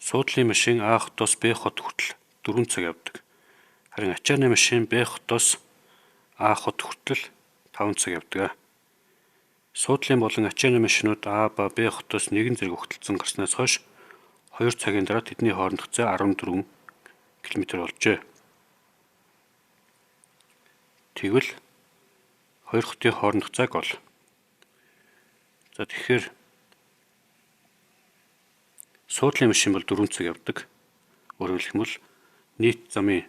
Суудлын машин А хотоос Б хот хүртэл 4 цаг явдаг. Харин ачааны машин Б хотоос А хот хүртэл 5 цаг явдаг. Суудлын болон ачааны машинууд А ба Б хотоос нэгэн зэрэг өгтөлцөн гарснаас хойш 2 цагийн дараа тэдний хоорондох зай 14 км болжээ. Тэгвэл 2 хотын хоорондох зайг ол. За тэгэхээр суудлын машин бол 4 цаг явдаг. Өөрөөр хэлбэл нийт замын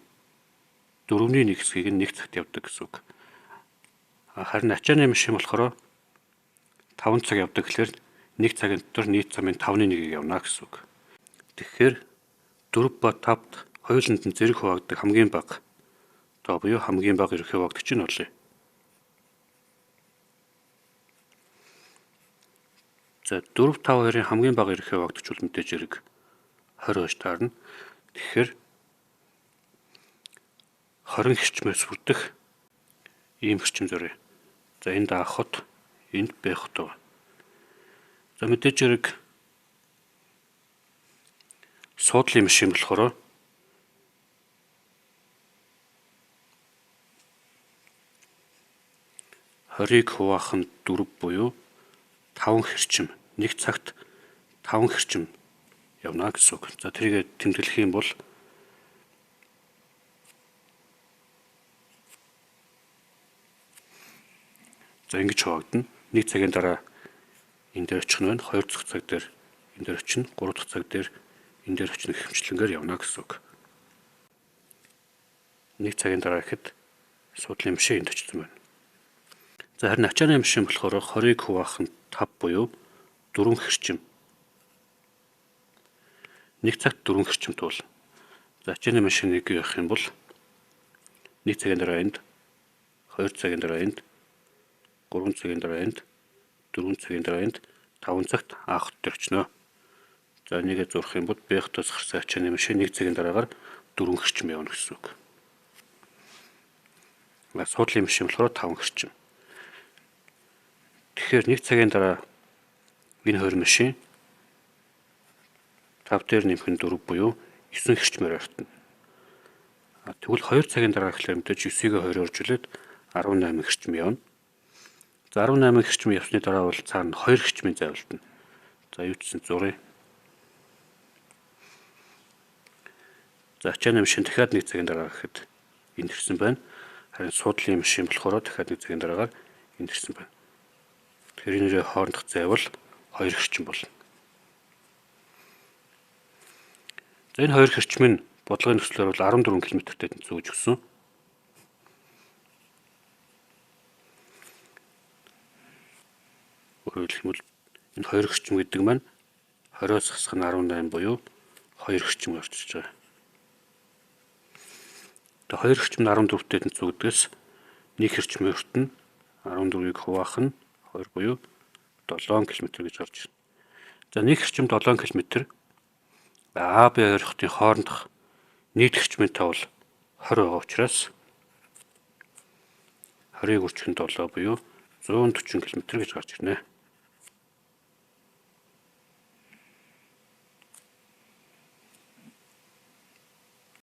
4-ний 1 хэсгийг нь 1 цагт явдаг гэсэн үг. Харин ачааны машин болохоор 5 цаг явдаг гэхээр 1 цагийн дотор нийт замын 5-ны 1-ийг явна гэсэн үг. Тэгэхээр 4 ба 5-д хоёуланд нь зэрэг хуваагддаг хамгийн бага тоо буюу хамгийн бага эрх хуваагдагч нь олъё. За 4, 5, 2-ын хамгийн бага эрх хуваагдагч бол мэдээж хэрэг 20 байж таарна. Тэгэхээр 20 хэрчмээс бүрдэх ийм хэрчим зорио. За энд А хот, энд Б хот байна. За мэдээж хэрэг суудлын машин болохоор 20-ыг хуваах нь 4 буюу 5 хэрчим. 1 цагт 5 хэрчим явна гэсэн үг. За тэрийг тэмдэглэх юм бол за ингэж хуваагдана. 1 цагийн дараа энэ дээр очих нь байна. 2 дахь цаг дээр энэ дээр очино. 3 дахь цаг дээр энэ дээр очино гэх хэмжлэнгээр явна гэсэн үг. 1 цагийн дараа ихэд суудлын машин энд очсон байна. За харин ачааны машин болохоор 20-ыг хуваах нь 5 буюу 4 хэрчим. 1 цагт 4 хэрчим туулна. За ачааны машиныг явах юм бол 1 цагийн дараа энд, 2 цагийн дараа энд, 3 цагийн дараа энд, 4 цагийн дараа энд, 5 цагт А хот дээр очино. За нэгээ зурах юм бол Б хотоос гарсан ачааны машин 1 цагийн дараагаар 4 хэрчим явна гэсэн үг. Суудлын машин болохоор 5 хэрчим. Тэгэхээр 1 цагийн дараа энэ 20 машин 5 дээр нэмэх нь 4 буюу 9 хэрчмээр ортно. Тэгвэл 2 цагийн дараа гэхлээр мэдээж 9-ийг 2-оор жуулээд 18 хэрчим явна. За 18 хэрчим явсны дараа бол цаана 2 хэрчмийн зай болтно. За юу ч гэсэн зуръя. За ачааны машин дахиад 1 цагийн дараа гэхэд энд ирсэн байна. Харин суудлын машин болохоор дахиад 1 цагийн дараагаар энд ирсэн байна. Тэгэхээр энэ хоорондох зай бол 2 хэрчим болно. За энэ 2 хэрчим нь бодлогын нөхцлөөр бол 14 км-тэй тэнцвэж өгсөн. Өөрөөр хэлбэл энэ 2 хэрчим гэдэг маань 20-оос хасах нь 18 буюу 2 хэрчим орчиж байгаа. Тэгээ 2 хэрчим нь 14-тэй тэнцвэгдгээс 1 хэрчим өртөн 14-ийг хуваах нь 2 буюу 7 км гэж гарч ирнэ. За 1 хэрчим 7 км А, Б хоёр хотын хоорондох нийт хэрчмийн тав бол 20 байгаа учраас 20-ыг үржих нь 7 буюу 140 км гэж гарч ирнэ.